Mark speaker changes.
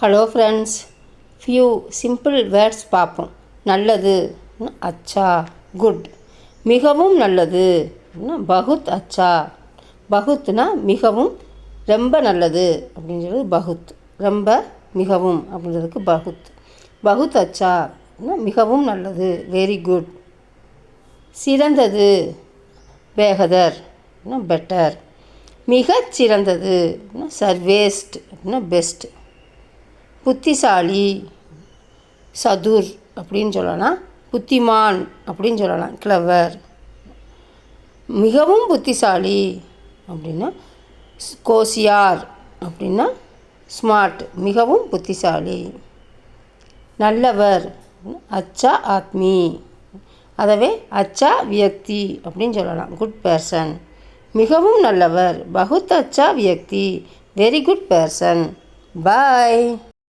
Speaker 1: Hello friends, few simple words பார்ப்போம். நல்லது அச்சா, குட். மிகவும் நல்லது பகுத் அச்சா. பகுத்னா மிகவும், ரொம்ப நல்லது அப்படின்றது பகுத். ரொம்ப மிகவும் அப்படின்றதுக்கு பகுத். பகுத் அச்சா மிகவும் நல்லது, வெரி குட். சிறந்தது பேகதர் பெட்டர். மிகச் சிறந்தது சர்வேஸ்ட் பெஸ்ட். புத்திசாலி சதுர் அப்படின்னு சொல்லலாம், புத்திமான் அப்படின்னு சொல்லலாம், கிளவர். மிகவும் புத்திசாலி அப்படின்னா கோசியார் அப்படின்னா ஸ்மார்ட், மிகவும் புத்திசாலி. நல்லவர் அச்சா ஆத்மி, அதவே அச்சா வியக்தி அப்படின்னு சொல்லலாம், குட் பர்சன். மிகவும் நல்லவர் பகுத் அச்சா வியக்தி, வெரி குட் பர்சன். பாய்.